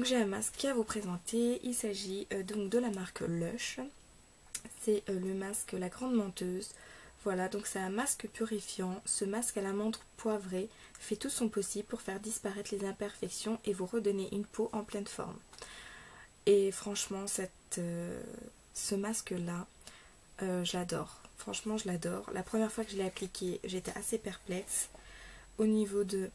Donc j'ai un masque à vous présenter, il s'agit donc de la marque Lush. C'est le masque La Grande Menteuse. Voilà, donc c'est un masque purifiant. Ce masque à la menthe poivrée fait tout son possible pour faire disparaître les imperfections et vous redonner une peau en pleine forme. Et franchement, ce masque-là, je l'adore. Franchement, je l'adore. La première fois que je l'ai appliqué, j'étais assez perplexe. Au niveau de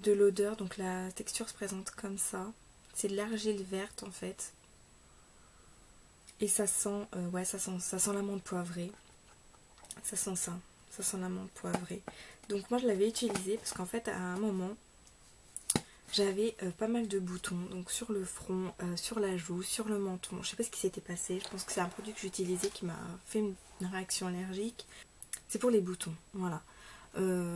l'odeur, donc la texture se présente comme ça. C'est de l'argile verte en fait. Et ça sent, ouais, ça sent la menthe poivrée. Ça sent la menthe poivrée. Donc moi je l'avais utilisé parce qu'en fait à un moment j'avais pas mal de boutons, donc sur le front, sur la joue, sur le menton. Je sais pas ce qui s'était passé, je pense que c'est un produit que j'utilisais qui m'a fait une réaction allergique. C'est pour les boutons, voilà.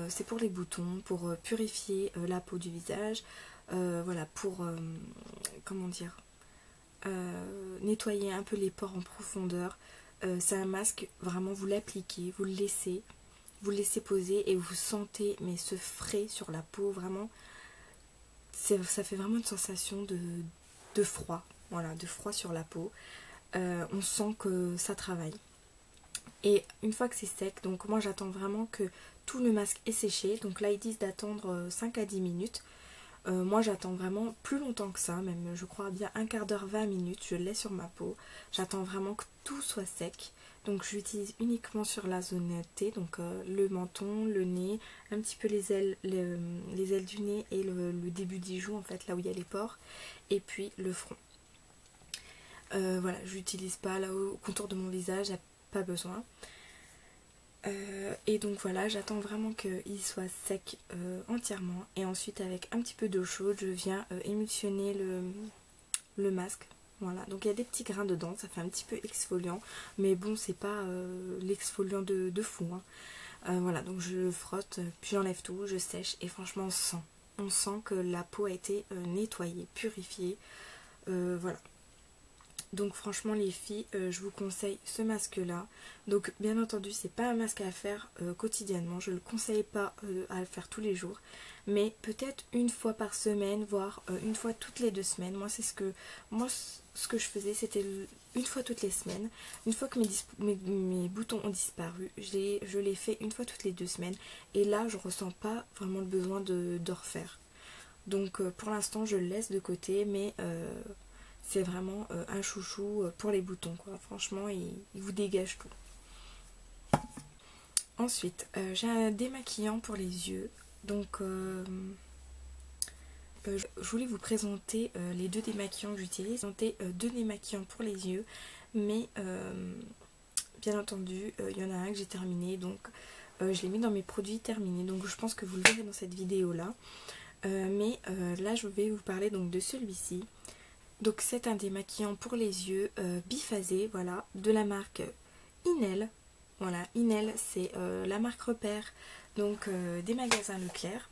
C'est pour les boutons, pour purifier la peau du visage, voilà, pour, comment dire, nettoyer un peu les pores en profondeur. C'est un masque, vraiment vous l'appliquez, vous le laissez poser et vous sentez mais ce frais sur la peau, vraiment ça fait vraiment une sensation de froid, voilà, de froid sur la peau. On sent que ça travaille. Et une fois que c'est sec, donc moi j'attends vraiment que tout le masque est séché. Donc là ils disent d'attendre 5 à 10 minutes. Moi j'attends vraiment plus longtemps que ça, même je crois bien un quart d'heure, 20 minutes, je l'ai sur ma peau. J'attends vraiment que tout soit sec. Donc je l'utilise uniquement sur la zone T, donc le menton, le nez, un petit peu les ailes du nez et le début des joues en fait, là où il y a les pores, et puis le front. Voilà, je l'utilise pas là au contour de mon visage, il n'y a pas besoin. Et donc voilà, j'attends vraiment qu'il soit sec entièrement, et ensuite avec un petit peu d'eau chaude je viens émulsionner le masque. Voilà, donc il y a des petits grains dedans, ça fait un petit peu exfoliant, mais bon c'est pas l'exfoliant de fou, hein. Voilà, donc je frotte, puis j'enlève tout, je sèche, et franchement on sent que la peau a été nettoyée, purifiée, voilà. Donc franchement les filles, je vous conseille ce masque là. Donc bien entendu c'est pas un masque à faire quotidiennement, je ne le conseille pas à le faire tous les jours, mais peut-être une fois par semaine, voire une fois toutes les 2 semaines. Moi c'est ce que je faisais, c'était une fois toutes les semaines. Une fois que mes boutons ont disparu, je l'ai fait une fois toutes les 2 semaines, et là je ressens pas vraiment le besoin de refaire. Donc pour l'instant je le laisse de côté, mais c'est vraiment un chouchou pour les boutons, quoi. Franchement, il vous dégage tout. Ensuite, j'ai un démaquillant pour les yeux. Donc, je voulais vous présenter les 2 démaquillants que j'utilise. J'ai 2 démaquillants pour les yeux, mais bien entendu, il y en a un que j'ai terminé. Donc, je l'ai mis dans mes produits terminés. Donc, je pense que vous le verrez dans cette vidéo-là. Mais là, je vais vous parler donc de celui-ci. Donc c'est un démaquillant pour les yeux biphasé, voilà, de la marque Inel. Voilà, Inel c'est la marque repère donc des magasins Leclerc.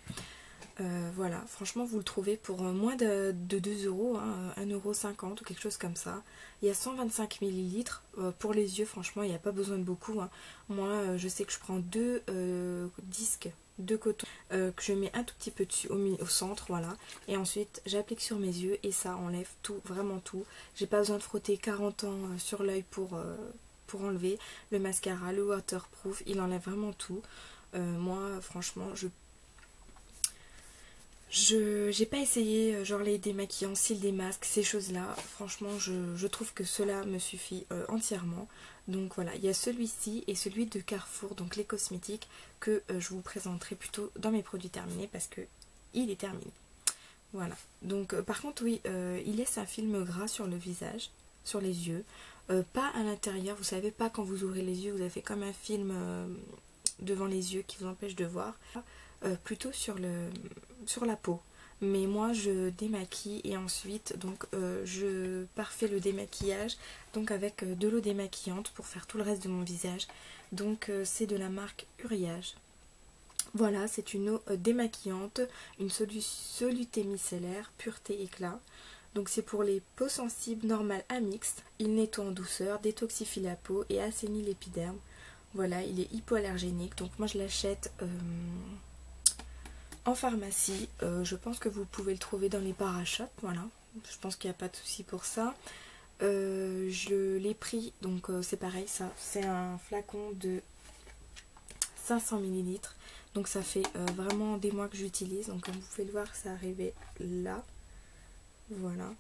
Voilà, franchement vous le trouvez pour moins de 2 €, hein, 1,50 € ou quelque chose comme ça. Il y a 125 ml pour les yeux, franchement il n'y a pas besoin de beaucoup, hein. Moi je sais que je prends 2 disques de coton que je mets un tout petit peu dessus au centre, voilà, et ensuite j'applique sur mes yeux et ça enlève tout, vraiment tout. J'ai pas besoin de frotter 40 ans sur l'œil pour enlever. Le mascara, le waterproof, il enlève vraiment tout. Moi franchement j'ai pas essayé genre les démaquillants, cils, des masques, ces choses là. Franchement je trouve que cela me suffit entièrement. Donc voilà, il y a celui-ci et celui de Carrefour, donc les cosmétiques, que je vous présenterai plutôt dans mes produits terminés parce que il est terminé. Voilà, donc par contre oui, il laisse un film gras sur le visage, sur les yeux, pas à l'intérieur, vous savez, pas quand vous ouvrez les yeux, vous avez comme un film devant les yeux qui vous empêche de voir, plutôt sur la peau. Mais moi je démaquille et ensuite donc je parfais le démaquillage donc avec de l'eau démaquillante pour faire tout le reste de mon visage. Donc c'est de la marque Uriage. Voilà, c'est une eau démaquillante, une soluté micellaire, pureté éclat. Donc c'est pour les peaux sensibles normales à mixtes. Il nettoie en douceur, détoxifie la peau et assainit l'épiderme. Voilà, il est hypoallergénique. Donc moi je l'achète en pharmacie. Je pense que vous pouvez le trouver dans les parashops, voilà. je pense qu'il n'y a pas de souci pour ça. Je l'ai pris, donc c'est pareil, ça c'est un flacon de 500 ml, donc ça fait vraiment des mois que j'utilise, donc comme vous pouvez le voir, ça arrivait là, voilà.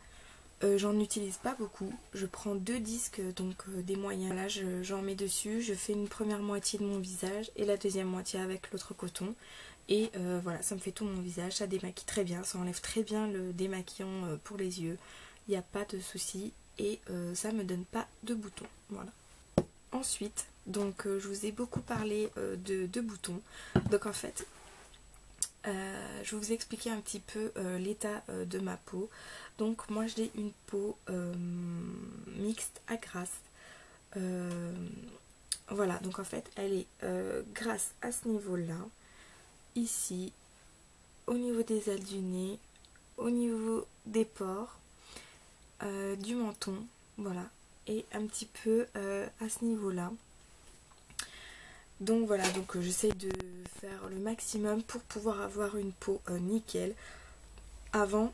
J'en utilise pas beaucoup, je prends 2 disques, donc des moyens, là j'en mets dessus, je fais une première moitié de mon visage et la deuxième moitié avec l'autre coton, et voilà, ça me fait tout mon visage, ça démaquille très bien, ça enlève très bien le démaquillant pour les yeux, il n'y a pas de souci. Et ça me donne pas de boutons, voilà. Ensuite, donc je vous ai beaucoup parlé de boutons. Donc en fait, je vais vous expliquer un petit peu l'état de ma peau. Donc moi j'ai une peau mixte à grasse. Voilà, donc en fait elle est grasse à ce niveau-là, ici, au niveau des ailes du nez, au niveau des pores. Du menton, voilà, et un petit peu à ce niveau là. Donc voilà, donc j'essaie de faire le maximum pour pouvoir avoir une peau nickel. Avant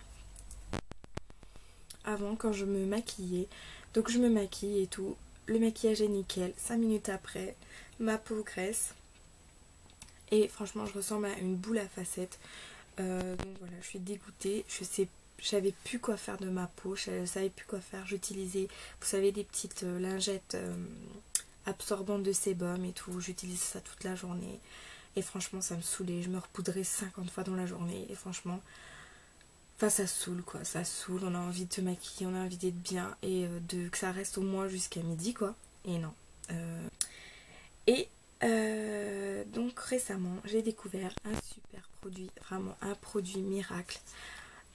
quand je me maquillais, donc je me maquille et tout, le maquillage est nickel, 5 minutes après ma peau graisse et franchement je ressemble à une boule à facettes. Donc voilà, je suis dégoûtée, j'avais plus quoi faire de ma peau, je savais plus quoi faire. J'utilisais, vous savez, des petites lingettes absorbantes de sébum et tout. J'utilisais ça toute la journée. Et franchement, ça me saoulait. Je me repoudrais 50 fois dans la journée. Et franchement, enfin, ça saoule quoi. Ça saoule. On a envie de se maquiller, on a envie d'être bien. Et que ça reste au moins jusqu'à midi quoi. Et non. Donc récemment, j'ai découvert un super produit. Vraiment un produit miracle.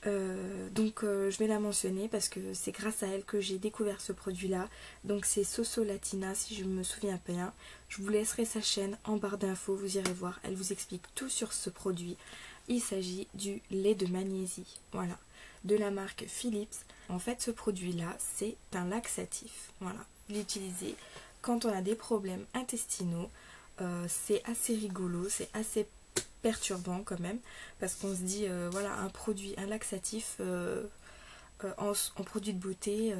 Je vais la mentionner parce que c'est grâce à elle que j'ai découvert ce produit là, donc c'est Soso Latina si je me souviens bien. Je vous laisserai sa chaîne en barre d'infos, vous irez voir, elle vous explique tout sur ce produit. Il s'agit du lait de magnésie, voilà, de la marque Philips. En fait ce produit là c'est un laxatif, voilà, l'utiliser quand on a des problèmes intestinaux. C'est assez rigolo, c'est assez perturbant quand même, parce qu'on se dit voilà, un produit, un laxatif en produit de beauté,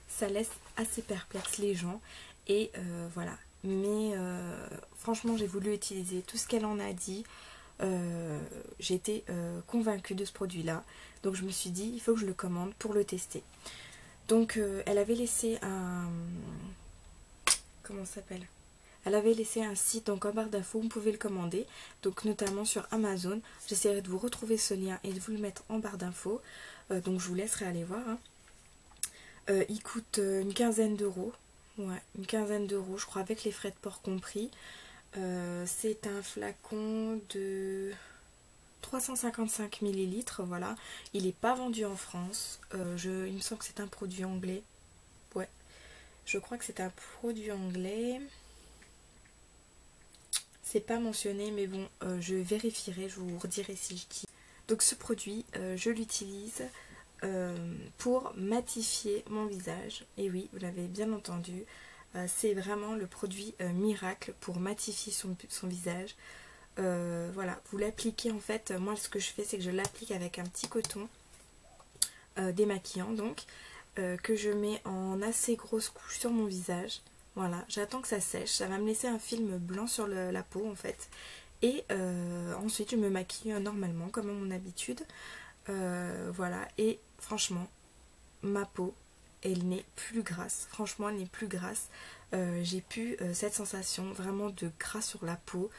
ça laisse assez perplexe les gens, et voilà, mais franchement j'ai voulu utiliser tout ce qu'elle en a dit. J'étais convaincue de ce produit là, donc je me suis dit il faut que je le commande pour le tester. Donc elle avait laissé un, comment ça s'appelle, elle avait laissé un site, donc en barre d'infos, vous pouvez le commander, donc notamment sur Amazon. J'essaierai de vous retrouver ce lien et de vous le mettre en barre d'infos, donc je vous laisserai aller voir. Hein. Il coûte une quinzaine d'euros, ouais, une quinzaine d'euros, je crois, avec les frais de port compris. C'est un flacon de 355 ml, voilà. Il n'est pas vendu en France, il me semble que c'est un produit anglais, ouais, je crois que c'est un produit anglais. C'est pas mentionné, mais bon, je vérifierai, je vous redirai si je dis. Donc ce produit, je l'utilise pour matifier mon visage. Et oui, vous l'avez bien entendu, c'est vraiment le produit miracle pour matifier son visage. Voilà, vous l'appliquez en fait, moi ce que je fais c'est que je l'applique avec un petit coton démaquillant donc, que je mets en assez grosse couche sur mon visage. Voilà, j'attends que ça sèche, ça va me laisser un film blanc sur la peau en fait. Et ensuite je me maquille normalement comme à mon habitude. Voilà, et franchement, ma peau, elle n'est plus grasse. Franchement, elle n'est plus grasse. J'ai plus cette sensation vraiment de gras sur la peau.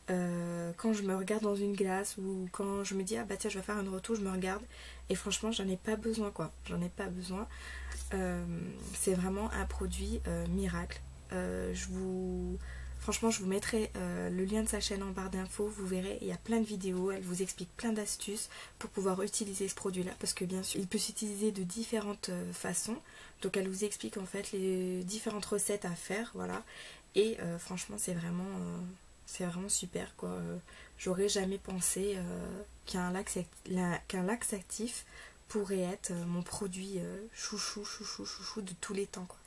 Quand je me regarde dans une glace ou quand je me dis ah bah tiens je vais faire une retouche, je me regarde et franchement j'en ai pas besoin quoi, j'en ai pas besoin. C'est vraiment un produit miracle. Franchement je vous mettrai le lien de sa chaîne en barre d'infos, vous verrez il y a plein de vidéos, elle vous explique plein d'astuces pour pouvoir utiliser ce produit là, parce que bien sûr il peut s'utiliser de différentes façons, donc elle vous explique en fait les différentes recettes à faire, voilà, et franchement c'est vraiment super quoi. J'aurais jamais pensé qu'un laxatif pourrait être mon produit chouchou de tous les temps quoi.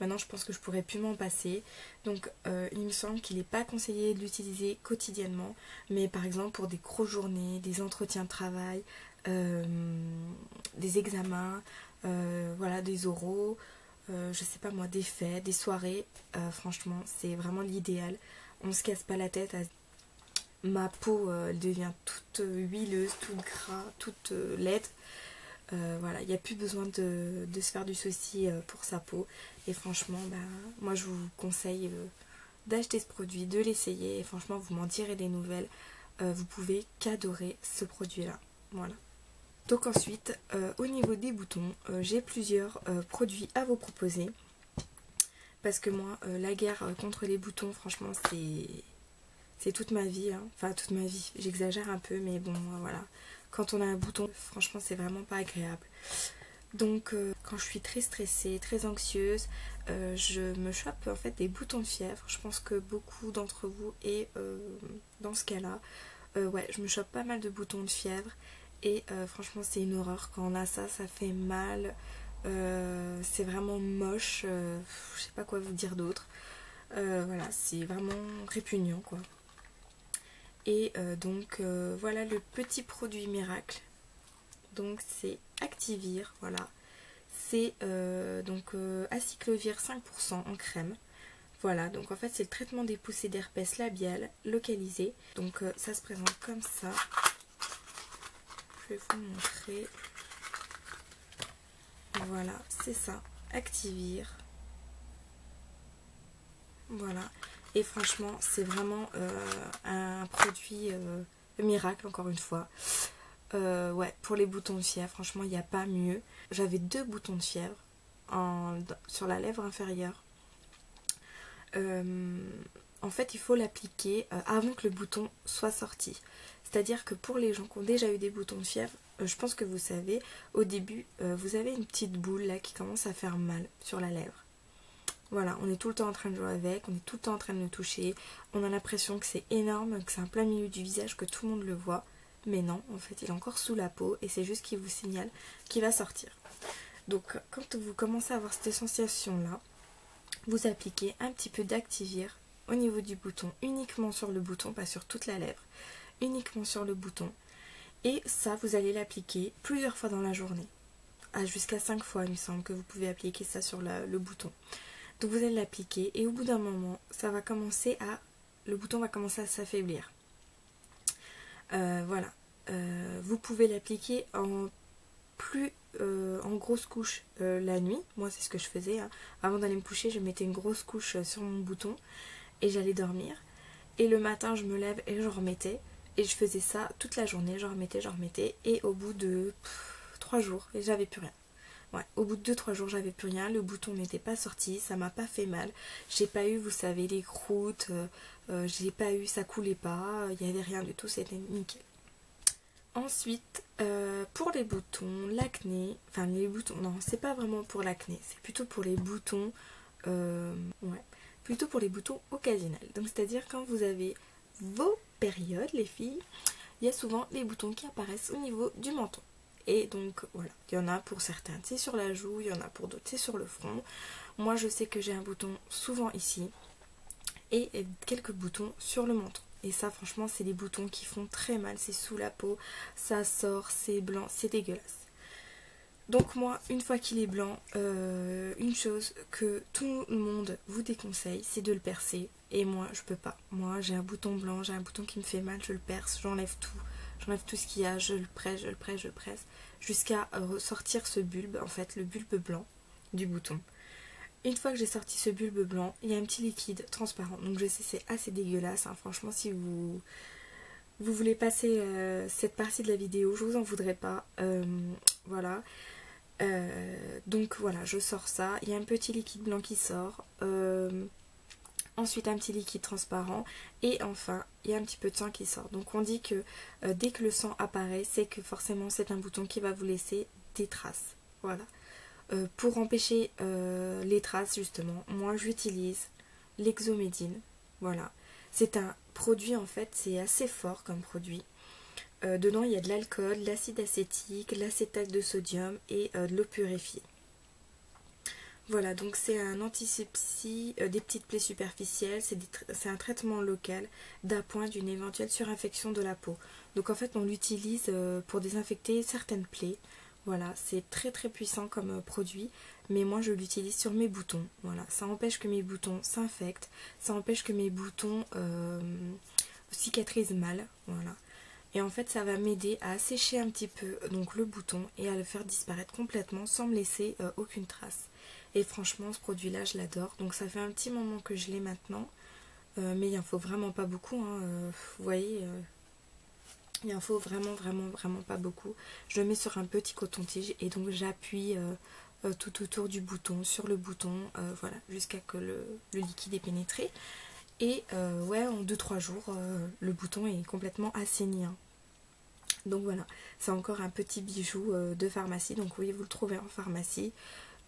Maintenant je pense que je pourrais plus m'en passer, donc il me semble qu'il n'est pas conseillé de l'utiliser quotidiennement, mais par exemple pour des grosses journées, des entretiens de travail, des examens, voilà, des oraux, je sais pas moi, des fêtes, des soirées. Franchement, c'est vraiment l'idéal. On se casse pas la tête. Ma peau elle devient toute huileuse, toute gras, toute laide. Voilà, il n'y a plus besoin de se faire du souci pour sa peau. Et franchement, bah, moi je vous conseille d'acheter ce produit, de l'essayer. Et franchement, vous m'en direz des nouvelles. Vous pouvez qu'adorer ce produit-là. Voilà. Donc ensuite, au niveau des boutons, j'ai plusieurs produits à vous proposer. Parce que moi, la guerre contre les boutons, franchement, c'est toute ma vie. Hein. Enfin, toute ma vie. J'exagère un peu, mais bon, voilà. Quand on a un bouton, franchement, c'est vraiment pas agréable. Donc, quand je suis très stressée, très anxieuse, je me chope en fait des boutons de fièvre. Je pense que beaucoup d'entre vous est dans ce cas-là. Ouais, je me chope pas mal de boutons de fièvre. Et franchement, c'est une horreur. Quand on a ça, ça fait mal. C'est vraiment moche. Je sais pas quoi vous dire d'autre. Voilà, c'est vraiment répugnant, quoi. Et donc voilà le petit produit miracle. Donc c'est Activir, voilà. C'est Acyclovir 5% en crème. Voilà, donc en fait c'est le traitement des poussées d'herpès labial localisé. Donc ça se présente comme ça. Je vais vous montrer. Voilà, c'est ça. Activir. Voilà. Et franchement, c'est vraiment un produit miracle, encore une fois. Ouais, pour les boutons de fièvre, franchement, il n'y a pas mieux. J'avais 2 boutons de fièvre sur la lèvre inférieure. En fait, il faut l'appliquer avant que le bouton soit sorti. C'est-à-dire que pour les gens qui ont déjà eu des boutons de fièvre, je pense que vous savez, au début, vous avez une petite boule là qui commence à faire mal sur la lèvre. Voilà, on est tout le temps en train de jouer avec, on est tout le temps en train de le toucher. On a l'impression que c'est énorme, que c'est en plein milieu du visage, que tout le monde le voit. Mais non, en fait, il est encore sous la peau et c'est juste qu'il vous signale qu'il va sortir. Donc, quand vous commencez à avoir cette sensation-là, vous appliquez un petit peu d'Activir au niveau du bouton, uniquement sur le bouton, pas sur toute la lèvre, uniquement sur le bouton. Et ça, vous allez l'appliquer plusieurs fois dans la journée. Jusqu'à 5 fois, il me semble, que vous pouvez appliquer ça sur le bouton. Donc vous allez l'appliquer et au bout d'un moment, le bouton va commencer à s'affaiblir. Voilà. Vous pouvez l'appliquer en grosse couche la nuit. Moi c'est ce que je faisais. Hein. Avant d'aller me coucher, je mettais une grosse couche sur mon bouton et j'allais dormir. Et le matin, je me lève et je remettais. Et je faisais ça toute la journée, je remettais. Et au bout de 3 jours, j'avais plus rien. Ouais, au bout de 2-3 jours, j'avais plus rien, le bouton n'était pas sorti, ça m'a pas fait mal. J'ai pas eu, vous savez, les croûtes, j'ai pas eu, ça coulait pas, il n'y avait rien du tout, c'était nickel. Ensuite, pour les boutons, l'acné, enfin les boutons, non, c'est pas vraiment pour l'acné, c'est plutôt pour les boutons, plutôt pour les boutons occasionnels. Donc c'est-à-dire quand vous avez vos périodes, les filles, il y a souvent les boutons qui apparaissent au niveau du menton. Et donc voilà, il y en a pour certains c'est sur la joue, il y en a pour d'autres c'est sur le front. Moi je sais que j'ai un bouton souvent ici et quelques boutons sur le menton. Et ça franchement c'est des boutons qui font très mal, c'est sous la peau, ça sort, c'est blanc, c'est dégueulasse. Donc moi une fois qu'il est blanc, une chose que tout le monde vous déconseille c'est de le percer. Et moi je peux pas, moi j'ai un bouton blanc, j'ai un bouton qui me fait mal, je le perce, j'enlève tout. J'enlève tout ce qu'il y a, je le presse, jusqu'à ressortir ce bulbe, en fait, le bulbe blanc du bouton. Une fois que j'ai sorti ce bulbe blanc, il y a un petit liquide transparent. Donc je sais, c'est assez dégueulasse. Hein. Franchement, si vous voulez passer cette partie de la vidéo, je vous en voudrais pas. Voilà. Donc voilà, je sors ça. Il y a un petit liquide blanc qui sort. Ensuite un petit liquide transparent et enfin il y a un petit peu de sang qui sort. Donc on dit que dès que le sang apparaît, c'est que forcément c'est un bouton qui va vous laisser des traces. Voilà. Pour empêcher les traces justement, moi j'utilise l'Exomédine. Voilà. C'est un produit en fait, c'est assez fort comme produit. Dedans il y a de l'alcool, de l'acide acétique, l'acétate de sodium et de l'eau purifiée. Voilà, donc c'est un antisepsie des petites plaies superficielles, c'est un traitement local d'appoint d'une éventuelle surinfection de la peau. Donc en fait on l'utilise pour désinfecter certaines plaies. Voilà, c'est très très puissant comme produit, mais moi je l'utilise sur mes boutons. Voilà, ça empêche que mes boutons s'infectent, ça empêche que mes boutons cicatrisent mal. Voilà. Et en fait ça va m'aider à assécher un petit peu donc le bouton et à le faire disparaître complètement sans me laisser aucune trace. Et franchement ce produit là je l'adore. Donc ça fait un petit moment que je l'ai maintenant, mais il en faut vraiment pas beaucoup, hein. Vous voyez, il en faut vraiment pas beaucoup. Je le mets sur un petit coton-tige et donc j'appuie tout autour du bouton, sur le bouton, voilà, jusqu'à que le liquide est pénétré. Et ouais, en 2-3 jours, le bouton est complètement assaini, hein. Donc voilà, c'est encore un petit bijou de pharmacie. Donc oui, vous le trouvez en pharmacie,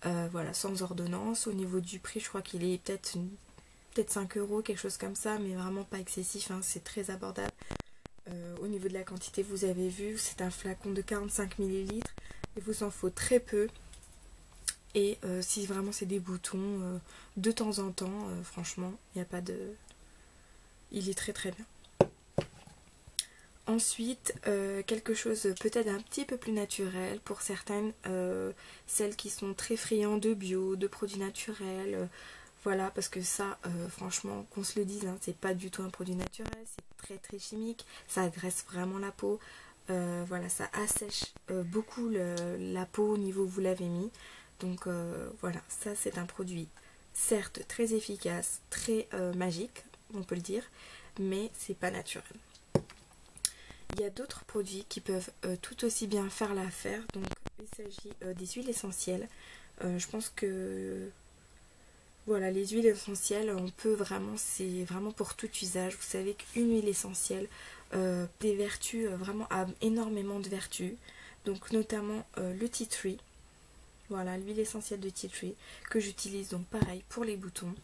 voilà, sans ordonnance. Au niveau du prix, je crois qu'il est peut-être 5 €, quelque chose comme ça, mais vraiment pas excessif, hein, c'est très abordable. Au niveau de la quantité, vous avez vu, c'est un flacon de 45 ml. Il vous en faut très peu. Et si vraiment c'est des boutons, de temps en temps, franchement, il n'y a pas de... Il est très très bien. Ensuite, quelque chose peut-être un petit peu plus naturel pour certaines, celles qui sont très friandes de bio, de produits naturels. Voilà, parce que ça, franchement, qu'on se le dise, hein, c'est pas du tout un produit naturel, c'est très très chimique, ça agresse vraiment la peau. Voilà, ça assèche beaucoup la peau au niveau où vous l'avez mis. Donc voilà, ça c'est un produit certes très efficace, très magique, on peut le dire, mais c'est pas naturel. Il y a d'autres produits qui peuvent tout aussi bien faire l'affaire. Donc il s'agit des huiles essentielles. Je pense que voilà, les huiles essentielles, on peut vraiment, c'est vraiment pour tout usage. Vous savez qu'une huile essentielle, des vertus, vraiment a énormément de vertus. Donc notamment le tea tree. Voilà, l'huile essentielle de tea tree que j'utilise donc pareil pour les boutons.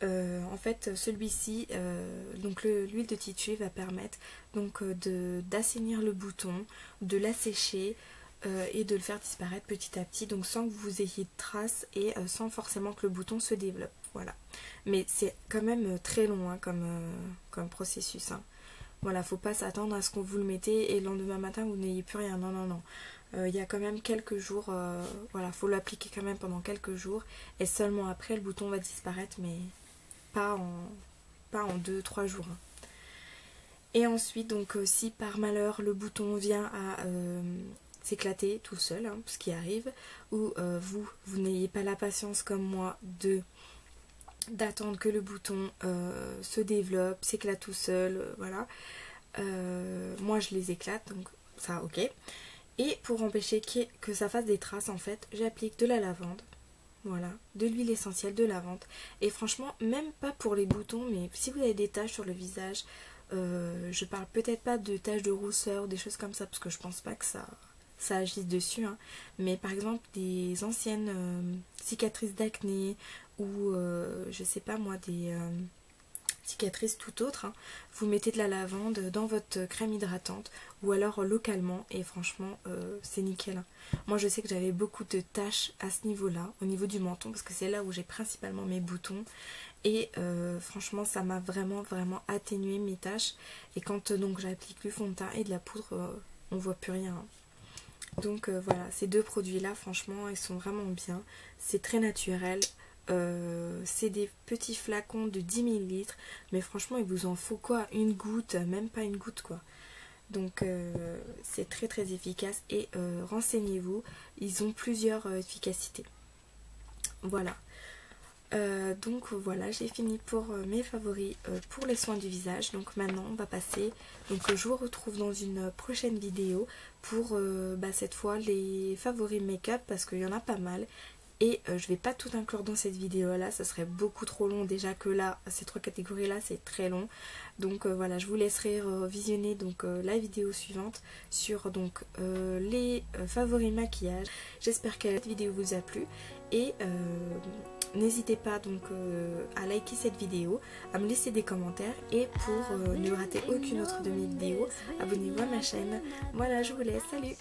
En fait, celui-ci, donc l'huile de tea tree va permettre donc d'assainir le bouton, de l'assécher et de le faire disparaître petit à petit, donc sans que vous ayez de traces et sans forcément que le bouton se développe. Voilà. Mais c'est quand même très long, hein, comme processus, hein. Voilà, faut pas s'attendre à ce qu'on vous le mettez et le lendemain matin vous n'ayez plus rien. Non, non, non. Il y a quand même quelques jours, voilà, faut l'appliquer quand même pendant quelques jours et seulement après le bouton va disparaître, mais pas en 2-3 jours, hein. Et ensuite, donc si par malheur le bouton vient à s'éclater tout seul, hein, ce qui arrive, ou vous n'ayez pas la patience comme moi d'attendre que le bouton se développe, s'éclate tout seul, voilà. Moi je les éclate, donc ça ok. Et pour empêcher que ça fasse des traces, en fait, j'applique de la lavande. Voilà, de l'huile essentielle de lavande. Et franchement, même pas pour les boutons, mais si vous avez des taches sur le visage, je parle peut-être pas de taches de rousseur, des choses comme ça, parce que je pense pas que ça agisse dessus, hein. Mais par exemple, des anciennes cicatrices d'acné, ou je sais pas moi, des cicatrices tout autre, hein. Vous mettez de la lavande dans votre crème hydratante ou alors localement et franchement c'est nickel, hein. Moi je sais que j'avais beaucoup de taches à ce niveau là, au niveau du menton, parce que c'est là où j'ai principalement mes boutons et franchement ça m'a vraiment atténué mes taches. Et quand donc j'applique du fond de teint et de la poudre, on voit plus rien, hein. Donc voilà, ces deux produits là franchement ils sont vraiment bien, c'est très naturel. C'est des petits flacons de 10 ml, mais franchement il vous en faut quoi, une goutte, même pas une goutte quoi. Donc c'est très très efficace et renseignez-vous, ils ont plusieurs efficacités. Voilà. Donc voilà, j'ai fini pour mes favoris pour les soins du visage. Donc maintenant on va passer, donc je vous retrouve dans une prochaine vidéo pour cette fois les favoris make-up, parce qu'il y en a pas mal. Et je vais pas tout inclure dans cette vidéo là, ça serait beaucoup trop long, déjà que là, ces trois catégories là c'est très long. Donc voilà, je vous laisserai visionner donc la vidéo suivante sur donc les favoris maquillage. J'espère que cette vidéo vous a plu et n'hésitez pas donc à liker cette vidéo, à me laisser des commentaires et pour ne rater aucune autre de mes vidéos, abonnez-vous à ma chaîne. Voilà, je vous laisse, salut!